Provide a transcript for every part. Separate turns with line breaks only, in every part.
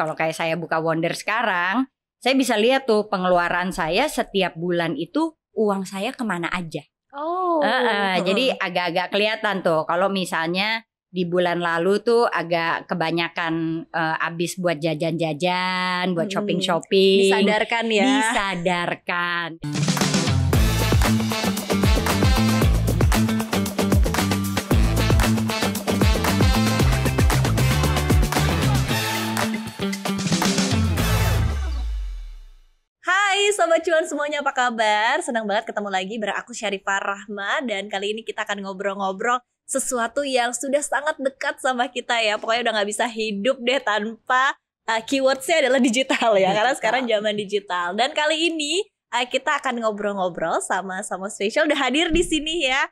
kalau kayak saya buka Wonder sekarang, saya bisa lihat tuh pengeluaran saya setiap bulan itu uang saya kemana aja. Jadi agak-agak kelihatan tuh kalau misalnya di bulan lalu tuh agak kebanyakan habis buat jajan-jajan, buat shopping-shopping.
Disadarkan ya.
Disadarkan.
Hai Sobat Cuan semuanya, apa kabar? Senang banget ketemu lagi bareng aku Syarifah Rahma. Dan kali ini kita akan ngobrol-ngobrol sesuatu yang sudah sangat dekat sama kita ya. Pokoknya udah gak bisa hidup deh tanpa keywordsnya adalah digital ya. Karena sekarang zaman digital. Dan kali ini kita akan ngobrol-ngobrol sama spesial. Udah hadir di sini ya.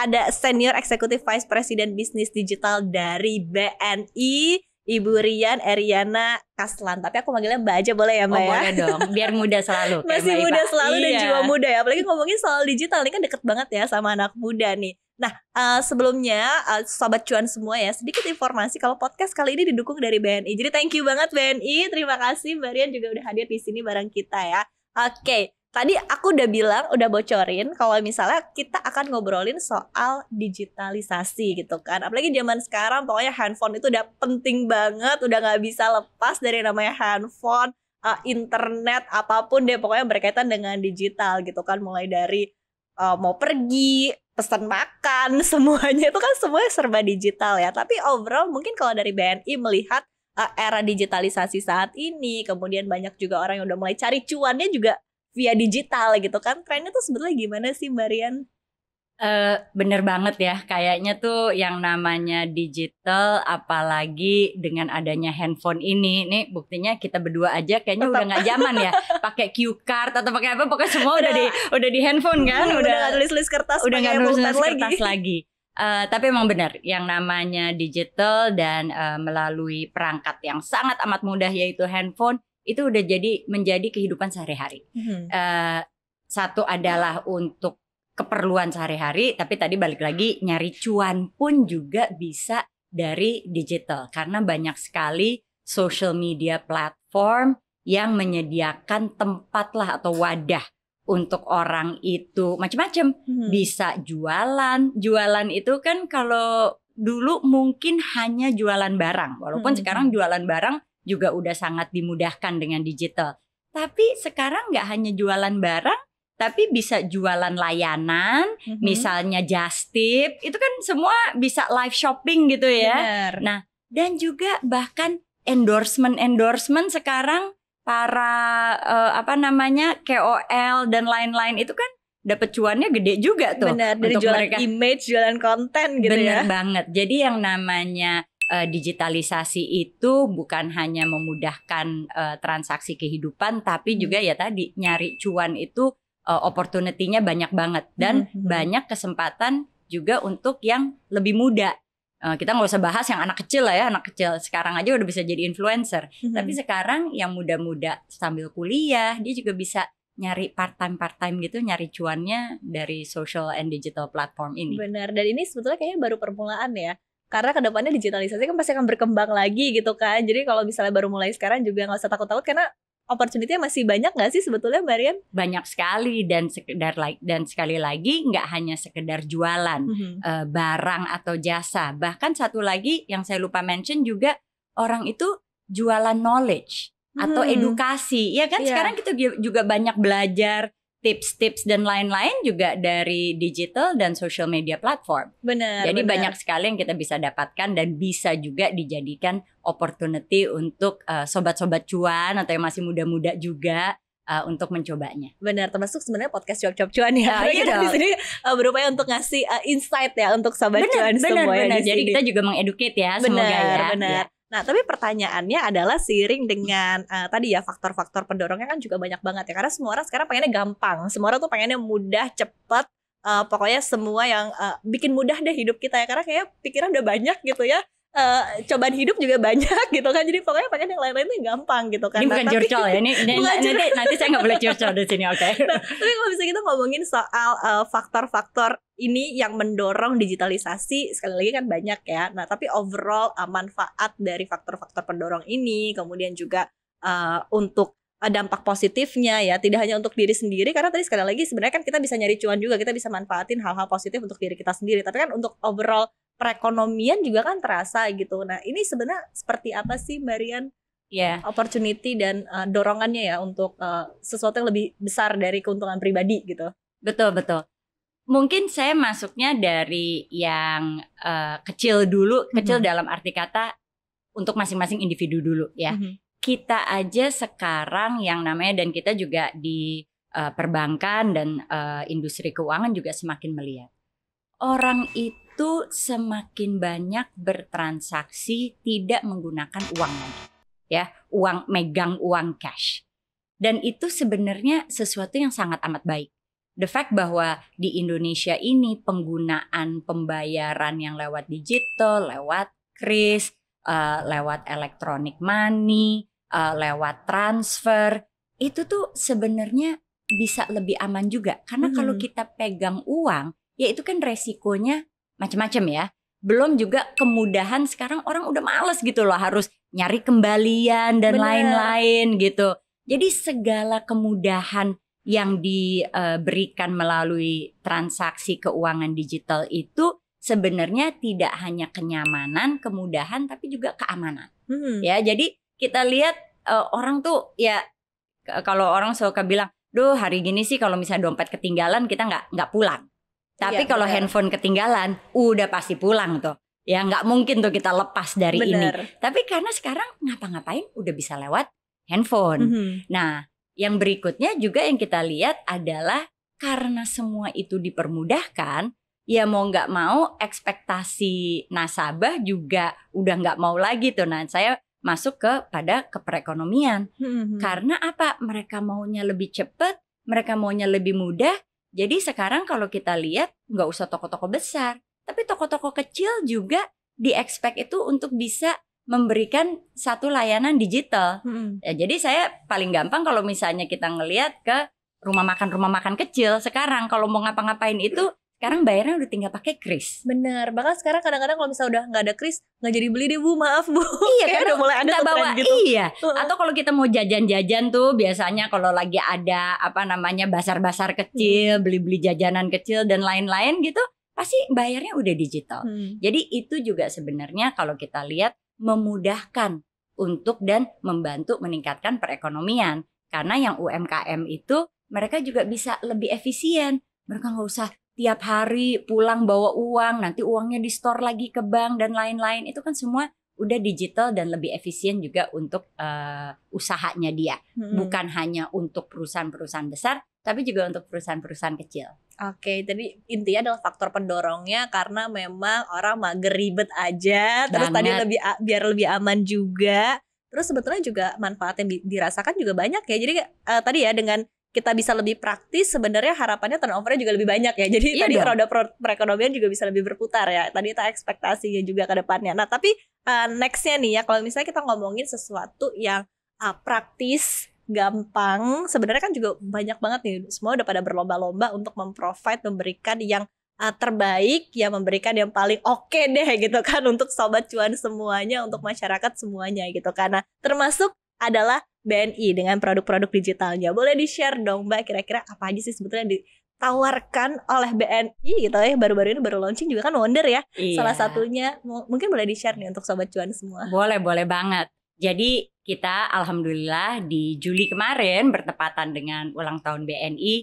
Ada Senior Executive Vice President Bisnis Digital dari BNI, Ibu Rian Eriana Kaslan. Tapi aku manggilnya Mbak aja boleh ya Mbak ya?
Boleh dong, biar muda selalu.
Masih muda selalu dan jiwa muda ya. Apalagi ngomongin soal digital, ini kan deket banget ya sama anak muda nih. Nah sebelumnya Sobat Cuan semua ya, sedikit informasi kalau podcast kali ini didukung dari BNI. Jadi thank you banget BNI, terima kasih Mbak Rian juga udah hadir di sini bareng kita ya. Oke. Tadi aku udah bilang, udah bocorin kalau misalnya kita akan ngobrolin soal digitalisasi gitu kan. Apalagi zaman sekarang pokoknya handphone itu udah penting banget, udah gak bisa lepas dari namanya handphone, internet, apapun deh pokoknya berkaitan dengan digital gitu kan. Mulai dari mau pergi, pesan makan, semuanya itu kan semuanya serba digital ya. Tapi overall mungkin kalau dari BNI melihat era digitalisasi saat ini, kemudian banyak juga orang yang udah mulai cari cuannya juga via digital gitu kan. Trennya tuh sebetulnya gimana sih Mbak Rian?
Bener banget ya, kayaknya tuh yang namanya digital apalagi dengan adanya handphone ini. Nih buktinya kita berdua aja kayaknya udah gak zaman ya pakai cue card atau pakai apa, pokoknya semua udah di handphone kan.
Udah gak tulis kertas,
udah gak tulis kertas lagi. Tapi emang benar yang namanya digital dan melalui perangkat yang sangat amat mudah yaitu handphone, itu udah menjadi kehidupan sehari-hari. Satu adalah untuk keperluan sehari-hari, tapi tadi balik lagi nyari cuan pun juga bisa dari digital. Karena banyak sekali social media platform yang menyediakan tempat lah atau wadah untuk orang itu macam-macam. Bisa jualan. Jualan itu kan kalau dulu mungkin hanya jualan barang. Walaupun sekarang jualan barang juga udah sangat dimudahkan dengan digital. Tapi sekarang gak hanya jualan barang, tapi bisa jualan layanan, misalnya Just Tip, itu kan semua bisa live shopping gitu ya.
Bener.
Nah, dan juga bahkan endorsement sekarang para KOL dan lain-lain itu kan dapat cuannya gede juga tuh.
Benar, dari jualan mereka, image, jualan konten gitu.
Bener banget. Jadi yang namanya digitalisasi itu bukan hanya memudahkan transaksi kehidupan, tapi juga ya tadi nyari cuan itu opportunity-nya banyak banget dan banyak kesempatan juga untuk yang lebih muda. Kita nggak usah bahas yang anak kecil lah ya, anak kecil sekarang aja udah bisa jadi influencer. Tapi sekarang yang muda-muda sambil kuliah dia juga bisa nyari part-time gitu, nyari cuannya dari social and digital platform ini.
Benar, dan ini sebetulnya kayaknya baru permulaan ya. Karena kedepannya digitalisasi kan pasti akan berkembang lagi gitu kan. Jadi kalau misalnya baru mulai sekarang juga gak usah takut-takut karena opportunity-nya masih banyak gak sih sebetulnya Mbak Rian?
Banyak sekali dan sekali lagi gak hanya sekedar jualan barang atau jasa. Bahkan satu lagi yang saya lupa mention juga, orang itu jualan knowledge atau edukasi. Ya kan sekarang kita juga banyak belajar tips-tips dan lain-lain juga dari digital dan social media platform.
Benar.
Jadi banyak sekali yang kita bisa dapatkan dan bisa juga dijadikan opportunity untuk sobat-sobat cuan atau yang masih muda-muda juga untuk mencobanya.
Benar, termasuk sebenarnya podcast cuap-cuap cuan ya. Kita di sini berupaya untuk ngasih insight ya untuk sobat cuan semua.
Benar. Jadi kita juga mengeducate ya, semoga ya.
Benar. Nah, tapi pertanyaannya adalah seiring dengan tadi ya faktor-faktor pendorongnya kan juga banyak banget ya. Karena semua orang sekarang pengennya gampang. Semua orang tuh pengennya mudah, cepat. Pokoknya semua yang bikin mudah deh hidup kita ya. Karena kayak pikiran udah banyak gitu ya. cobaan hidup juga banyak gitu kan. Jadi pokoknya pengen yang lain-lainnya gampang gitu kan.
Ini bukan curcol ya, ini nanti saya nggak boleh curcol di sini, oke?
Nah, tapi kalau bisa kita ngomongin soal faktor-faktor ini yang mendorong digitalisasi, sekali lagi kan banyak ya. Nah, tapi overall manfaat dari faktor-faktor pendorong ini, kemudian juga untuk dampak positifnya ya, tidak hanya untuk diri sendiri, karena tadi sekali lagi sebenarnya kan kita bisa nyari cuan juga, kita bisa manfaatin hal-hal positif untuk diri kita sendiri, tapi kan untuk overall perekonomian juga kan terasa gitu. Nah, ini sebenarnya seperti apa sih Mbak Rian?
Ya,
Opportunity dan dorongannya ya untuk sesuatu yang lebih besar dari keuntungan pribadi gitu.
betul. Mungkin saya masuknya dari yang kecil dulu, kecil dalam arti kata untuk masing-masing individu dulu ya. Kita aja sekarang yang namanya, dan kita juga di perbankan dan industri keuangan juga semakin melihat orang itu semakin banyak bertransaksi tidak menggunakan uang lagi, ya, megang uang cash, dan itu sebenarnya sesuatu yang sangat amat baik. The fact bahwa di Indonesia ini penggunaan pembayaran yang lewat digital, lewat kris, lewat electronic money, lewat transfer, itu tuh sebenarnya bisa lebih aman juga. Karena kalau kita pegang uang, ya itu kan resikonya macam-macam ya. Belum juga kemudahan, sekarang orang udah males gitu loh harus nyari kembalian dan lain-lain gitu. Jadi segala kemudahan yang diberikan melalui transaksi keuangan digital itu sebenarnya tidak hanya kenyamanan, kemudahan, tapi juga keamanan. Ya, jadi kita lihat orang tuh ya, kalau orang suka bilang, duh hari gini sih kalau misalnya dompet ketinggalan kita nggak pulang. Tapi kalau handphone ketinggalan, udah pasti pulang tuh. Ya nggak mungkin tuh kita lepas dari ini. Tapi karena sekarang ngapa-ngapain udah bisa lewat handphone. Nah, yang berikutnya juga yang kita lihat adalah karena semua itu dipermudahkan, ya mau nggak mau ekspektasi nasabah juga udah nggak mau lagi tuh. Nah, saya masuk pada perekonomian. Karena apa? Mereka maunya lebih cepat, mereka maunya lebih mudah. Jadi sekarang kalau kita lihat nggak usah toko-toko besar, tapi toko-toko kecil juga di-expect itu untuk bisa memberikan satu layanan digital. Ya, jadi saya paling gampang kalau misalnya kita ngelihat ke rumah makan kecil sekarang, kalau mau ngapa-ngapain itu sekarang bayarnya udah tinggal pakai kris.
Benar, bahkan sekarang kadang-kadang kalau misalnya udah nggak ada kris, nggak jadi beli deh Bu, maaf Bu.
Iya, karena
udah mulai ada
bawa
gitu.
Iya. Atau kalau kita mau jajan-jajan tuh biasanya kalau lagi ada basar-basar kecil, beli-beli jajanan kecil dan lain-lain gitu, pasti bayarnya udah digital. Jadi itu juga sebenarnya kalau kita lihat memudahkan untuk dan membantu meningkatkan perekonomian. Karena yang UMKM itu mereka juga bisa lebih efisien. Mereka nggak usah tiap hari pulang bawa uang, nanti uangnya di store lagi ke bank dan lain-lain. Itu kan semua udah digital dan lebih efisien juga untuk usahanya dia. Bukan hanya untuk perusahaan-perusahaan besar, tapi juga untuk perusahaan-perusahaan kecil.
Oke, jadi intinya adalah faktor pendorongnya karena memang orang mager ribet aja. Terus tadi biar lebih aman juga. Terus sebetulnya juga manfaat yang dirasakan juga banyak ya. Jadi tadi ya dengan kita bisa lebih praktis, sebenarnya harapannya turnovernya juga lebih banyak ya. Jadi tadi roda perekonomian juga bisa lebih berputar ya. Tadi itu ekspektasinya juga ke depannya. Nah tapi nextnya nih ya, kalau misalnya kita ngomongin sesuatu yang praktis, gampang, sebenarnya kan juga banyak banget nih. Semua udah pada berlomba-lomba untuk memberikan yang terbaik, ya memberikan yang paling oke deh gitu kan untuk sobat cuan semuanya, untuk masyarakat semuanya gitu kan. Nah termasuk adalah BNI dengan produk-produk digitalnya. Boleh di-share dong Mbak, kira-kira apa aja sih sebetulnya ditawarkan oleh BNI gitu ya. Baru-baru ini baru launching juga kan Wonder ya. Salah satunya mungkin boleh di-share nih untuk sobat cuan semua.
Boleh banget. Jadi kita alhamdulillah di Juli kemarin bertepatan dengan ulang tahun BNI,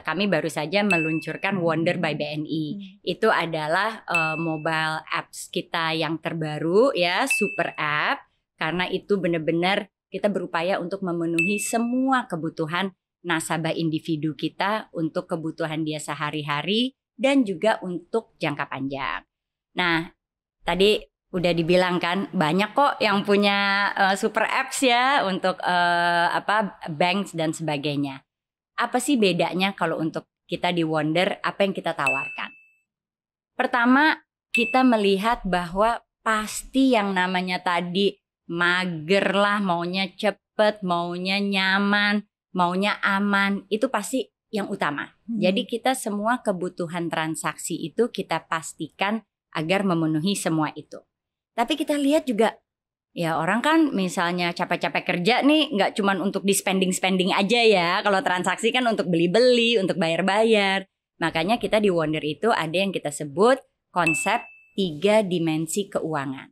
kami baru saja meluncurkan Wonder by BNI. Itu adalah mobile apps kita yang terbaru ya, super app. Karena itu benar-benar kita berupaya untuk memenuhi semua kebutuhan nasabah individu kita untuk kebutuhan dia sehari-hari dan juga untuk jangka panjang. Nah, tadi udah dibilang kan banyak kok yang punya super apps ya untuk banks dan sebagainya. Apa sih bedanya kalau untuk kita di Wonder, apa yang kita tawarkan? Pertama, kita melihat bahwa pasti yang namanya tadi mager lah, maunya cepet, maunya nyaman, maunya aman, itu pasti yang utama. Jadi kita semua kebutuhan transaksi itu kita pastikan agar memenuhi semua itu. Tapi kita lihat juga, ya orang kan misalnya capek-capek kerja nih, nggak cuma untuk di spending aja ya. Kalau transaksi kan untuk beli-beli, untuk bayar-bayar. Makanya kita di Wonder itu ada yang kita sebut konsep 3 dimensi keuangan.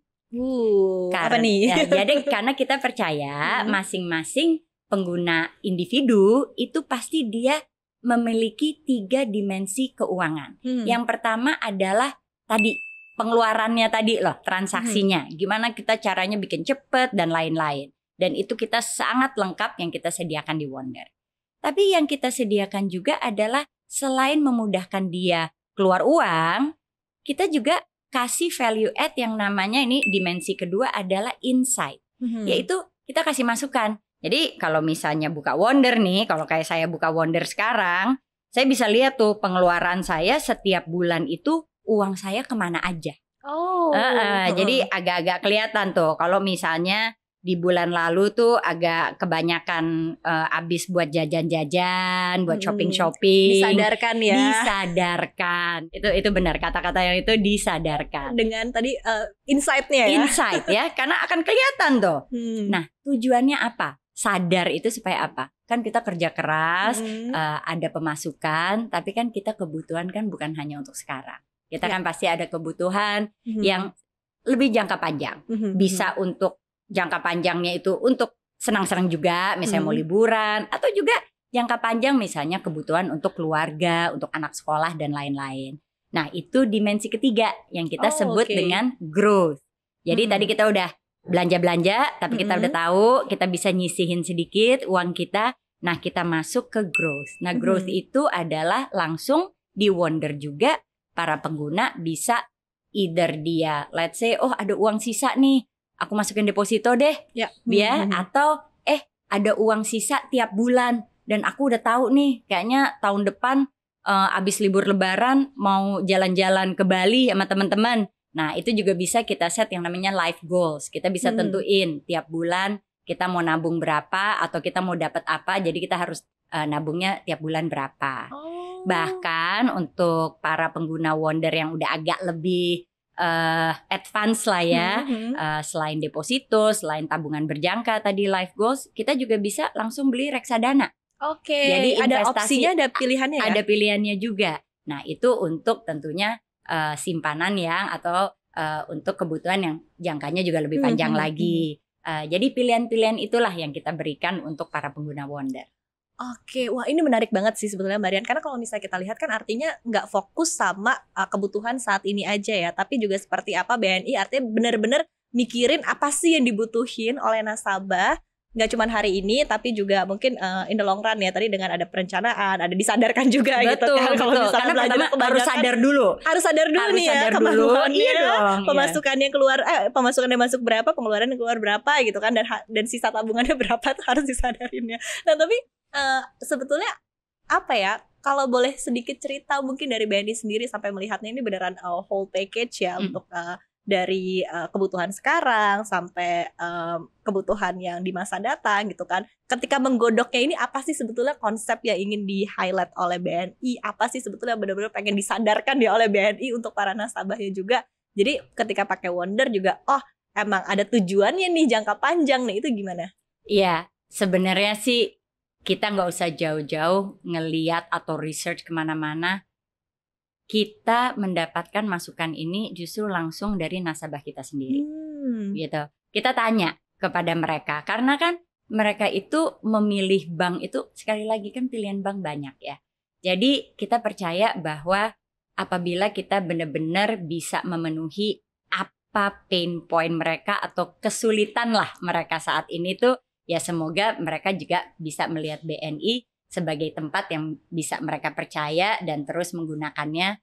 Apa nih?
Ya, jadi karena kita percaya masing-masing pengguna individu itu pasti dia memiliki 3 dimensi keuangan. Yang pertama adalah tadi pengeluarannya tadi loh, transaksinya. Gimana kita caranya bikin cepet dan lain-lain. Dan itu kita sangat lengkap yang kita sediakan di Wonder. Tapi yang kita sediakan juga adalah selain memudahkan dia keluar uang, kita juga kasih value add yang namanya ini dimensi kedua adalah insight. Yaitu kita kasih masukan. Jadi kalau misalnya buka Wonder nih, kalau kayak saya buka Wonder sekarang, saya bisa lihat tuh pengeluaran saya setiap bulan itu uang saya kemana aja. Jadi agak-agak kelihatan tuh kalau misalnya di bulan lalu tuh agak kebanyakan habis buat jajan-jajan, buat shopping-shopping.
Disadarkan ya.
Disadarkan. Itu benar, kata-kata yang itu disadarkan.
Dengan tadi insight-nya ya.
Insight ya, karena akan kelihatan tuh. Nah, tujuannya apa? Sadar itu supaya apa? Kan kita kerja keras, ada pemasukan, tapi kan kita kebutuhan kan bukan hanya untuk sekarang. Kita kan pasti ada kebutuhan yang lebih jangka panjang. Bisa untuk jangka panjangnya itu untuk senang-senang juga, misalnya mau liburan, atau juga jangka panjang misalnya kebutuhan untuk keluarga, untuk anak sekolah dan lain-lain. Nah, itu dimensi ketiga yang kita sebut dengan growth. Jadi tadi kita udah belanja-belanja, tapi kita udah tahu kita bisa nyisihin sedikit uang kita. Nah, kita masuk ke growth. Nah, growth itu adalah langsung di Wonder juga para pengguna bisa either dia let's say ada uang sisa nih, aku masukin deposito deh. Atau ada uang sisa tiap bulan dan aku udah tahu nih kayaknya tahun depan abis libur lebaran mau jalan-jalan ke Bali sama teman-teman. Nah, itu juga bisa kita set yang namanya life goals. Kita bisa tentuin tiap bulan kita mau nabung berapa atau kita mau dapat apa. Jadi kita harus nabungnya tiap bulan berapa. Bahkan untuk para pengguna Wonder yang udah agak lebih advance lah ya, selain deposito, selain tabungan berjangka tadi life goals, kita juga bisa langsung beli reksadana. Jadi
ada opsinya, ada pilihannya ya?
Ada pilihannya juga. Nah, itu untuk tentunya simpanan yang atau untuk kebutuhan yang jangkanya juga lebih panjang lagi. Jadi pilihan-pilihan itulah yang kita berikan untuk para pengguna Wonder.
Wah ini menarik banget sih sebetulnya Mbak Rian. Karena kalau misalnya kita lihat kan artinya nggak fokus sama kebutuhan saat ini aja ya, tapi juga seperti apa BNI artinya benar-benar mikirin apa sih yang dibutuhin oleh nasabah. Nggak cuma hari ini, tapi juga mungkin in the long run ya. Tadi dengan ada perencanaan, ada disadarkan juga gitu kan. Kalau misalnya
karena harus sadar dulu.
Harus sadar dulu nih ya kemampuannya, pemasukannya keluar, pemasukannya masuk berapa, pengeluarannya keluar berapa gitu kan. Dan sisa tabungannya berapa tuh harus disadarin ya. Nah tapi sebetulnya apa ya, kalau boleh sedikit cerita mungkin dari BNI sendiri sampai melihatnya ini beneran whole package ya untuk dari kebutuhan sekarang sampai kebutuhan yang di masa datang gitu kan. Ketika menggodoknya ini apa sih sebetulnya konsep yang ingin di highlight oleh BNI, apa sih sebetulnya benar-benar pengen disadarkan ya oleh BNI untuk para nasabahnya juga. Jadi ketika pakai Wonder juga emang ada tujuannya nih jangka panjang nih, itu gimana?
Iya, sebenarnya sih kita nggak usah jauh-jauh ngeliat atau research kemana-mana. Kita mendapatkan masukan ini justru langsung dari nasabah kita sendiri. Gitu. Kita tanya kepada mereka. Karena kan mereka itu memilih bank itu, sekali lagi kan pilihan bank banyak ya. Jadi kita percaya bahwa apabila kita benar-benar bisa memenuhi apa pain point mereka atau kesulitan lah mereka saat ini tuh, ya semoga mereka juga bisa melihat BNI sebagai tempat yang bisa mereka percaya dan terus menggunakannya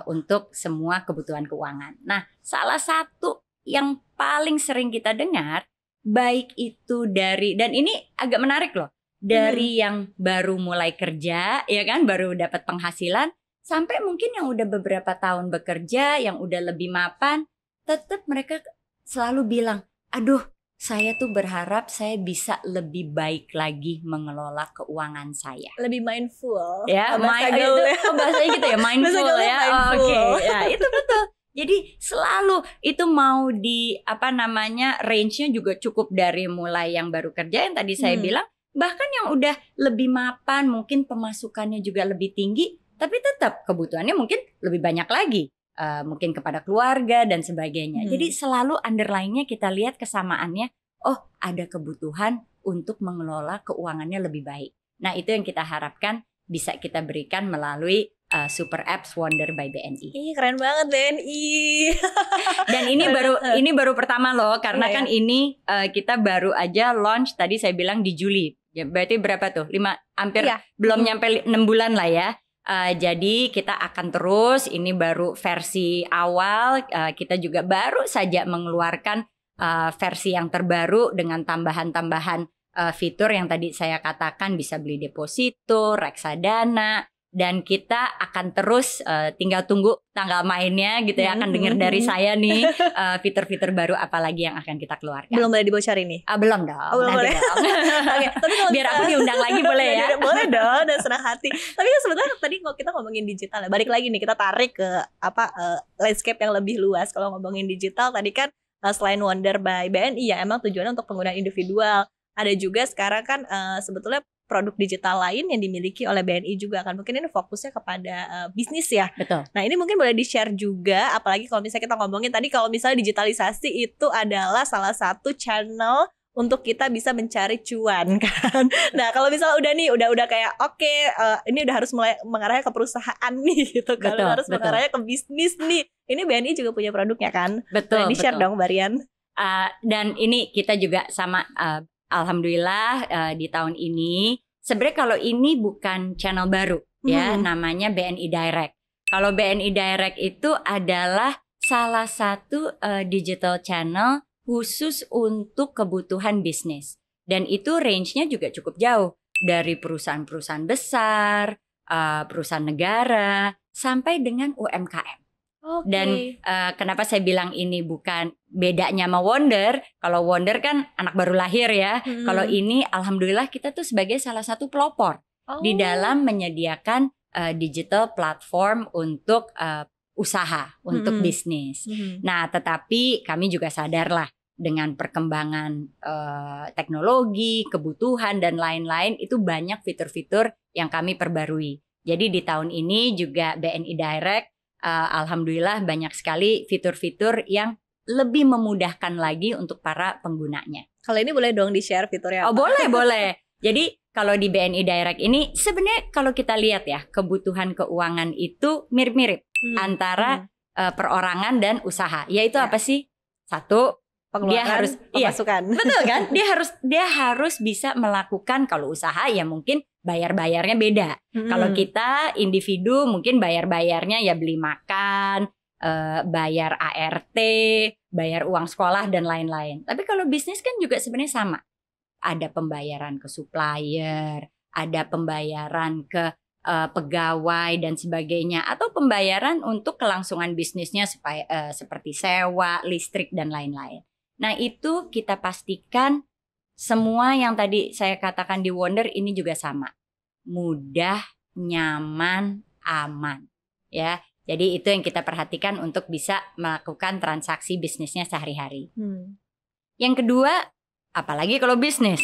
untuk semua kebutuhan keuangan. Nah, salah satu yang paling sering kita dengar, baik itu dari, dan ini agak menarik loh, dari yang baru mulai kerja, ya kan, baru dapat penghasilan, sampai mungkin yang udah beberapa tahun bekerja, yang udah lebih mapan, tetap mereka selalu bilang, aduh saya tuh berharap saya bisa lebih baik lagi mengelola keuangan saya.
Lebih mindful.
Ya, bahasanya gitu ya, mindful ya. Oke, ya itu betul. Jadi selalu itu mau di range-nya juga cukup dari mulai yang baru kerja yang tadi saya bilang, bahkan yang udah lebih mapan, mungkin pemasukannya juga lebih tinggi, tapi tetap kebutuhannya mungkin lebih banyak lagi. Mungkin kepada keluarga dan sebagainya. Jadi selalu underline-nya kita lihat kesamaannya, oh ada kebutuhan untuk mengelola keuangannya lebih baik. Nah itu yang kita harapkan bisa kita berikan melalui Super Apps Wonder by BNI.
Ih, keren banget BNI.
Dan ini baru pertama loh, karena kan ini kita baru aja launch tadi saya bilang di Juli. Ya, berarti berapa tuh? Belum nyampe 6 bulan lah ya. Jadi kita akan terus, ini baru versi awal, kita juga baru saja mengeluarkan versi yang terbaru dengan tambahan-tambahan fitur yang tadi saya katakan, bisa beli deposito, reksadana, dan kita akan terus tinggal tunggu tanggal mainnya gitu ya, akan dengar dari saya nih fitur-fitur baru apa lagi yang akan kita keluarkan.
Belum boleh dibocorin nih?
Belum dong.
Belum boleh.
Okay, tapi kalau biar aku diundang lagi boleh ya?
Boleh dong, dan senang hati. Tapi kan sebenarnya tadi kalau kita ngomongin digital ya, balik lagi nih kita tarik ke landscape yang lebih luas. Kalau ngomongin digital tadi kan selain Wonder by BNI ya emang tujuannya untuk penggunaan individual. Ada juga sekarang kan sebetulnya produk digital lain yang dimiliki oleh BNI juga kan. Mungkin ini fokusnya kepada bisnis ya.
Betul.
Nah ini mungkin boleh di-share juga, apalagi kalau misalnya kita ngomongin tadi kalau misalnya digitalisasi itu adalah salah satu channel untuk kita bisa mencari cuan kan. Nah kalau misalnya udah kayak oke, ini udah harus mulai mengarahnya ke perusahaan nih gitu kan. Harus mengarahnya ke bisnis nih. Ini BNI juga punya produknya kan.
Betul.
Di-share dong Barian.
Dan ini kita juga sama alhamdulillah di tahun ini sebenarnya kalau ini bukan channel baru ya, namanya BNI Direct. Kalau BNI Direct itu adalah salah satu digital channel khusus untuk kebutuhan bisnis, dan itu range-nya juga cukup jauh dari perusahaan-perusahaan besar, perusahaan negara sampai dengan UMKM.
Okay.
Dan kenapa saya bilang ini bukan bedanya sama Wonder? Kalau Wonder kan anak baru lahir ya. Kalau ini alhamdulillah kita tuh sebagai salah satu pelopor di dalam menyediakan digital platform untuk usaha, untuk bisnis. Nah, tetapi kami juga sadar lah dengan perkembangan teknologi, kebutuhan dan lain-lain, itu banyak fitur-fitur yang kami perbarui. Jadi di tahun ini juga BNI Direct alhamdulillah banyak sekali fitur-fitur yang lebih memudahkan lagi untuk para penggunanya.
Kalau ini boleh dong di-share fiturnya apa?
Oh boleh. Jadi kalau di BNI Direct ini sebenarnya kalau kita lihat ya, kebutuhan keuangan itu mirip-mirip antara perorangan dan usaha. Yaitu apa sih? Satu, dia harus
pemasukan.
Betul kan? Dia harus bisa melakukan, kalau usaha ya mungkin bayar-bayarnya beda. Kalau kita individu mungkin bayar-bayarnya ya beli makan, bayar ART, bayar uang sekolah dan lain-lain. Tapi kalau bisnis kan juga sebenarnya sama. Ada pembayaran ke supplier, ada pembayaran ke pegawai dan sebagainya, atau pembayaran untuk kelangsungan bisnisnya seperti sewa, listrik dan lain-lain. Nah itu kita pastikan semua yang tadi saya katakan di Wonder ini juga sama. Mudah, nyaman, aman. Ya, jadi itu yang kita perhatikan untuk bisa melakukan transaksi bisnisnya sehari-hari. Yang kedua, apalagi kalau bisnis,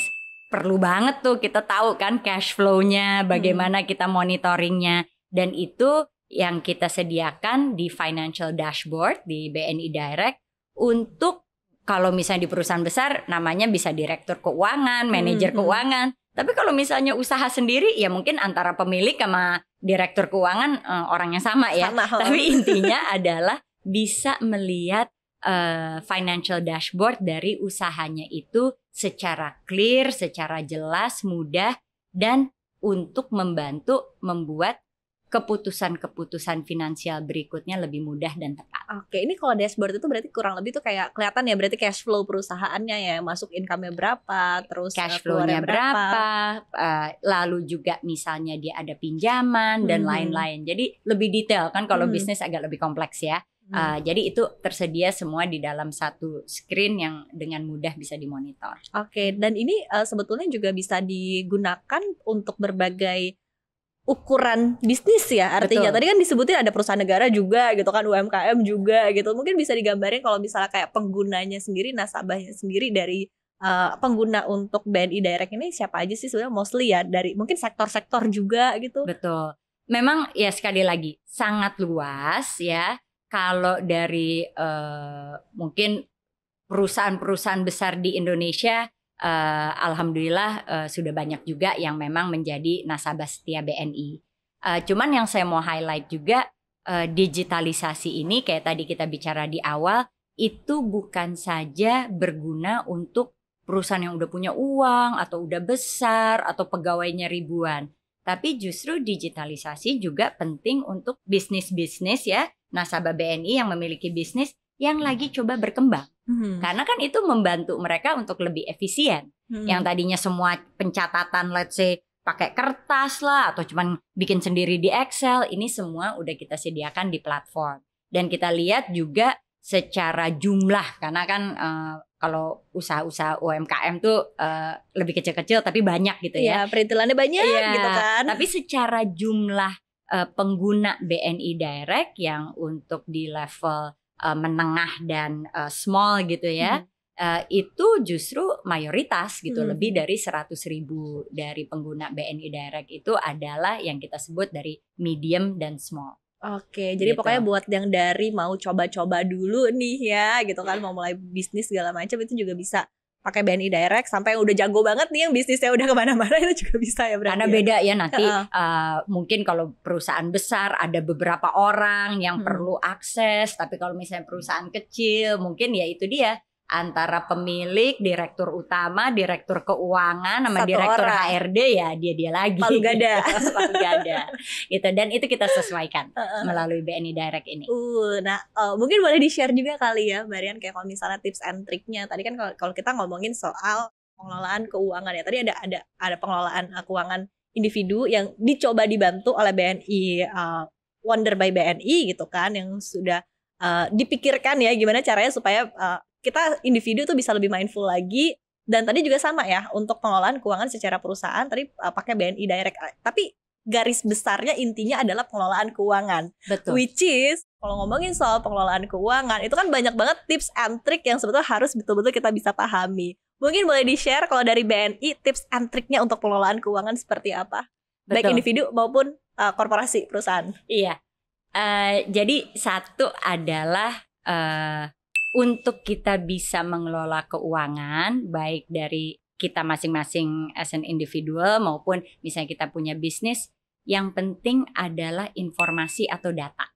perlu banget tuh kita tahu kan cash flow-nya, bagaimana kita monitoringnya. Dan itu yang kita sediakan di financial dashboard di BNI Direct untuk kalau misalnya di perusahaan besar namanya bisa direktur keuangan, manajer keuangan. Tapi kalau misalnya usaha sendiri ya mungkin antara pemilik sama direktur keuangan orangnya sama ya. Tapi intinya adalah bisa melihat financial dashboard dari usahanya itu secara clear, secara jelas, mudah, dan untuk membantu membuat keputusan-keputusan finansial berikutnya lebih mudah dan tepat.
Oke, ini kalau dashboard itu berarti kurang lebih tuh kayak kelihatan ya, berarti cash flow perusahaannya ya, masuk income-nya berapa, terus
cash flow-nya berapa, lalu juga misalnya dia ada pinjaman dan lain-lain. Jadi lebih detail kan, kalau bisnis agak lebih kompleks ya. Jadi itu tersedia semua di dalam satu screen yang dengan mudah bisa dimonitor.
Oke, dan ini sebetulnya juga bisa digunakan untuk berbagai ukuran bisnis ya artinya.
Betul.
Tadi kan disebutin ada perusahaan negara juga gitu kan, UMKM juga gitu. Mungkin bisa digambarin kalau misalnya kayak penggunanya sendiri, nasabahnya sendiri dari pengguna untuk BNI Direct ini siapa aja sih sebenarnya, mostly ya dari mungkin sektor-sektor juga gitu.
Betul. Memang ya sekali lagi sangat luas ya. Kalau dari mungkin perusahaan-perusahaan besar di Indonesia, alhamdulillah sudah banyak juga yang memang menjadi nasabah setia BNI. Cuman yang saya mau highlight juga, digitalisasi ini kayak tadi kita bicara di awal, itu bukan saja berguna untuk perusahaan yang udah punya uang atau udah besar atau pegawainya ribuan. Tapi justru digitalisasi juga penting untuk bisnis-bisnis ya, nasabah BNI yang memiliki bisnis yang lagi coba berkembang. Karena kan itu membantu mereka untuk lebih efisien. Yang tadinya semua pencatatan let's say pakai kertas lah atau cuman bikin sendiri di Excel, ini semua udah kita sediakan di platform. Dan kita lihat juga secara jumlah, karena kan kalau usaha-usaha UMKM tuh lebih kecil-kecil tapi banyak gitu ya.
Perintilannya banyak gitu kan.
Tapi secara jumlah pengguna BNI Direct yang untuk di level menengah dan small gitu ya, itu justru mayoritas gitu. Lebih dari 100.000 dari pengguna BNI Direct itu adalah yang kita sebut dari medium dan small.
Oke, jadi
gitu.
pokoknya buat yang dari mau coba-coba dulu nih ya gitu kan, mau mulai bisnis segala macam itu juga bisa pakai BNI Direct. Sampai yang udah jago banget nih yang bisnisnya udah kemana-mana itu juga bisa ya berarti.
Karena beda ya nanti mungkin kalau perusahaan besar ada beberapa orang yang perlu akses, tapi kalau misalnya perusahaan kecil mungkin ya itu dia, antara pemilik, direktur utama, direktur keuangan sama
Satu
direktur
orang.
HRD ya dia lagi.
Palu gada.
Palu gada. Gitu, dan itu kita sesuaikan melalui BNI Direct ini.
Nah mungkin boleh di-share juga kali ya Mbak Rian, kayak kalau misalnya tips and triknya. Tadi kan kalau kita ngomongin soal pengelolaan keuangan ya, tadi ada pengelolaan keuangan individu yang dicoba dibantu oleh BNI Wonder by BNI gitu kan, yang sudah dipikirkan ya gimana caranya supaya kita individu tuh bisa lebih mindful lagi. Dan tadi juga sama ya untuk pengelolaan keuangan secara perusahaan tadi pakai BNI Direct. Tapi garis besarnya intinya adalah pengelolaan keuangan.
Betul.
Which is kalau ngomongin soal pengelolaan keuangan itu kan banyak banget tips and trick yang sebetulnya harus betul-betul kita bisa pahami. Mungkin boleh di-share kalau dari BNI tips and triknya untuk pengelolaan keuangan seperti apa?
Betul.
Baik individu maupun korporasi, perusahaan.
Iya. Jadi satu adalah untuk kita bisa mengelola keuangan baik dari kita masing-masing as an individual maupun misalnya kita punya bisnis, yang penting adalah informasi atau data.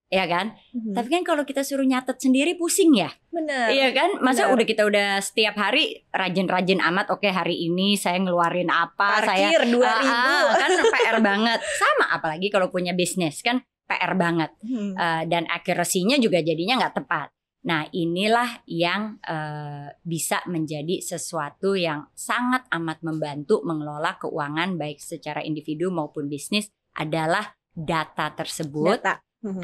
Ya kan? Tapi kan kalau kita suruh nyatet sendiri pusing ya.
Benar.
Iya kan? Masa kita udah setiap hari rajin-rajin amat, oke hari ini saya ngeluarin apa,
parkir 2.000
kan PR banget. Sama apalagi kalau punya bisnis kan PR banget. Dan accuracy-nya juga jadinya nggak tepat. Nah inilah yang bisa menjadi sesuatu yang sangat amat membantu mengelola keuangan baik secara individu maupun bisnis adalah data tersebut,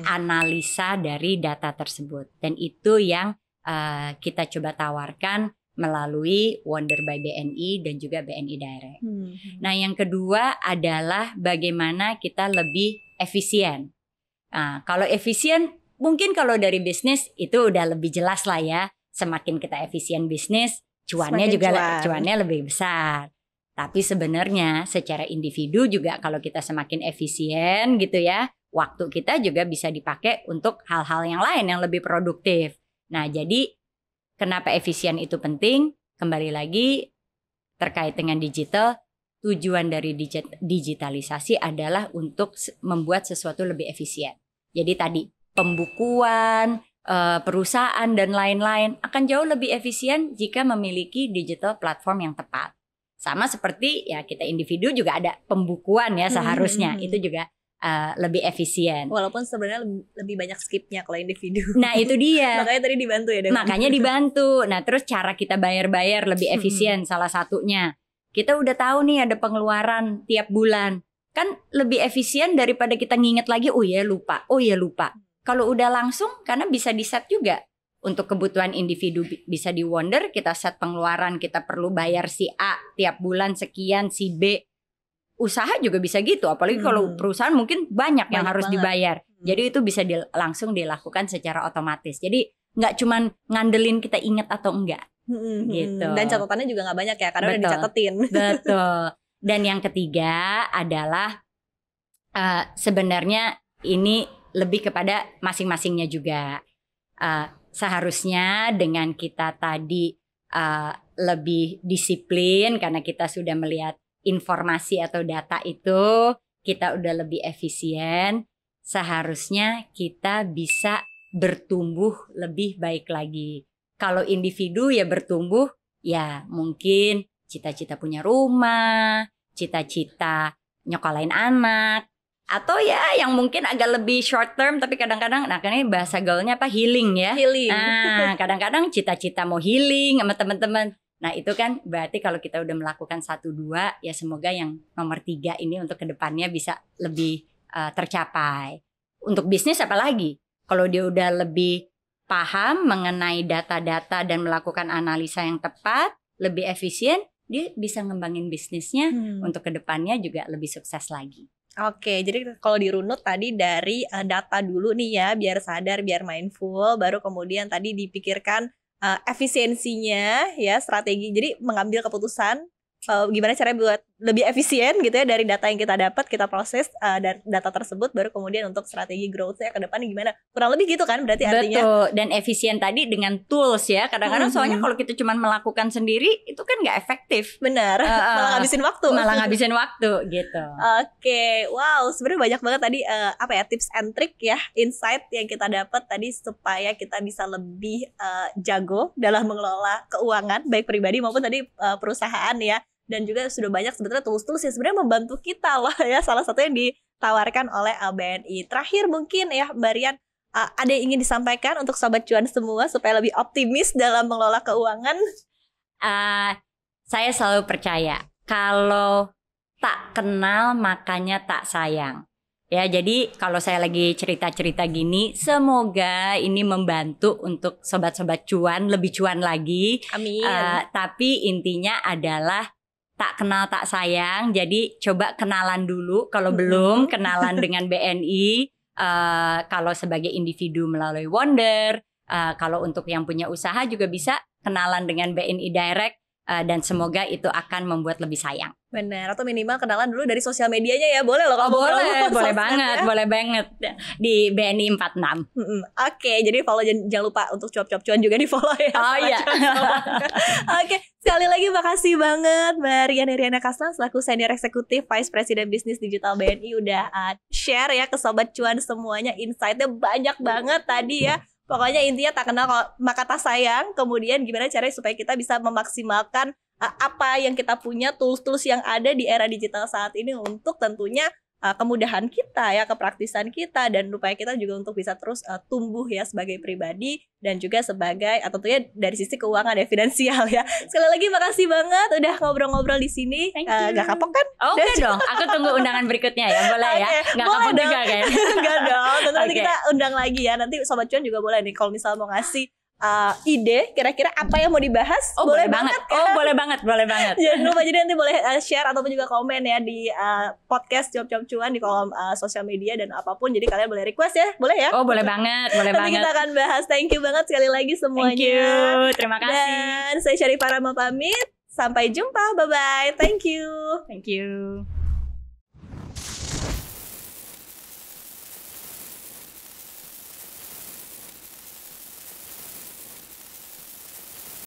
analisa dari data tersebut. Dan itu yang kita coba tawarkan melalui Wonder by BNI dan juga BNI Direct. Nah yang kedua adalah bagaimana kita lebih efisien. Nah, kalau efisien mungkin kalau dari bisnis itu udah lebih jelas lah ya. Semakin kita efisien bisnis, cuannya lebih besar. Tapi sebenarnya secara individu juga kalau kita semakin efisien gitu ya, waktu kita juga bisa dipakai untuk hal-hal yang lain yang lebih produktif. Nah, jadi kenapa efisien itu penting? Kembali lagi terkait dengan digital, tujuan dari digitalisasi adalah untuk membuat sesuatu lebih efisien. Jadi tadi pembukuan, perusahaan dan lain-lain akan jauh lebih efisien jika memiliki digital platform yang tepat. Sama seperti ya kita individu juga ada pembukuan ya seharusnya itu juga lebih efisien.
Walaupun sebenarnya lebih banyak skipnya kalau individu.
Nah itu dia.
Makanya tadi dibantu ya.
Makanya dibantu. Nah terus cara kita bayar lebih efisien salah satunya. Kita udah tahu nih ada pengeluaran tiap bulan. Kan lebih efisien daripada kita nginget lagi, oh ya lupa. kalau udah langsung karena bisa di set juga. Untuk kebutuhan individu bisa di Wonder, kita set pengeluaran, kita perlu bayar si A tiap bulan sekian, si B. Usaha juga bisa gitu, apalagi kalau perusahaan mungkin banyak yang harus dibayar. Jadi itu bisa langsung dilakukan secara otomatis. Jadi nggak cuman ngandelin kita ingat atau enggak. Gitu.
Dan catatannya juga nggak banyak ya, karena udah dicatetin.
Betul. Dan yang ketiga adalah sebenarnya ini lebih kepada masing-masingnya juga. Seharusnya dengan kita tadi lebih disiplin karena kita sudah melihat informasi atau data itu, kita udah lebih efisien. Seharusnya kita bisa bertumbuh lebih baik lagi. Kalau individu ya bertumbuh, ya mungkin cita-cita punya rumah, cita-cita nyokolain anak, atau ya yang mungkin agak lebih short term tapi kadang-kadang, nah kan ini bahasa gaulnya apa, healing ya.
Healing.
Nah kadang-kadang cita-cita mau healing sama teman-teman. Nah itu kan berarti kalau kita udah melakukan 1-2, ya semoga yang nomor 3 ini untuk kedepannya bisa lebih tercapai. Untuk bisnis apalagi, kalau dia udah lebih paham mengenai data-data dan melakukan analisa yang tepat, lebih efisien, dia bisa ngembangin bisnisnya untuk kedepannya juga lebih sukses lagi.
Oke, jadi kalau dirunut tadi dari data dulu nih ya, biar sadar, biar mindful, baru kemudian tadi dipikirkan efisiensinya ya, strategi. Jadi mengambil keputusan gimana caranya buat lebih efisien gitu ya dari data yang kita dapat, kita proses dan data tersebut, baru kemudian untuk strategi growth-nya ke depan gimana. Kurang lebih gitu kan berarti artinya.
Betul, dan efisien tadi dengan tools ya. Kadang-kadang soalnya kalau kita cuma melakukan sendiri itu kan nggak efektif.
Benar, malah ngabisin waktu.
Malah ngabisin waktu gitu.
Oke, wow, sebenarnya banyak banget tadi tips and trick ya, insight yang kita dapat tadi supaya kita bisa lebih jago dalam mengelola keuangan baik pribadi maupun tadi perusahaan ya. Dan juga sudah banyak sebetulnya tools-tools yang sebenarnya membantu kita loh ya. Salah satu yang ditawarkan oleh BNI. Terakhir mungkin ya Mbak Rian, ada yang ingin disampaikan untuk Sobat Cuan semua supaya lebih optimis dalam mengelola keuangan?
Saya selalu percaya kalau tak kenal makanya tak sayang. Ya, jadi kalau saya lagi cerita-cerita gini, semoga ini membantu untuk sobat-sobat cuan lebih cuan lagi.
Amin.
Tapi intinya adalah tak kenal tak sayang. Jadi coba kenalan dulu kalau belum, kenalan dengan BNI. Kalau sebagai individu melalui Wonder, kalau untuk yang punya usaha juga bisa kenalan dengan BNI Direct. Dan semoga itu akan membuat lebih sayang.
Benar, atau minimal kenalan dulu dari sosial medianya ya. Boleh loh kalau
boleh banget di BNI 46.
Oke, jadi follow, jangan lupa untuk cuap-cuap cuan juga di follow ya.
Oh iya.
Oke, sekali lagi makasih banget Mbak Rian Iriana Kasna selaku Senior Eksekutif Vice President Bisnis Digital BNI udah share ya ke Sobat Cuan semuanya, insight-nya banyak banget tadi ya. Pokoknya intinya tak kenal maka tak sayang. Kemudian gimana caranya supaya kita bisa memaksimalkan apa yang kita punya, tools-tools yang ada di era digital saat ini untuk tentunya kemudahan kita ya, kepraktisan kita, dan upaya kita juga untuk bisa terus tumbuh ya sebagai pribadi dan juga sebagai tentunya dari sisi keuangan ya, finansial ya. Sekali lagi makasih banget udah ngobrol-ngobrol di sini. Gak kapok kan?
Oke dong, aku tunggu undangan berikutnya ya, boleh ya? Gak kapok juga kan?
Gak dong, tentu nanti kita undang lagi ya. Nanti Sobat Cuan juga boleh nih kalau misal mau ngasih ide kira-kira apa yang mau dibahas.
Boleh banget kan? Boleh banget.
Jangan lupa, jadi nanti boleh share ataupun juga komen ya di podcast Cuap-Cuap Cuan di kolom sosial media dan apapun. Jadi kalian boleh request ya, boleh ya?
Boleh banget.
Nanti kita akan bahas. Thank you banget sekali lagi semuanya.
Thank you, terima kasih.
Dan saya Syarifah Rahma pamit. Sampai jumpa, bye bye. Thank you.
Thank you.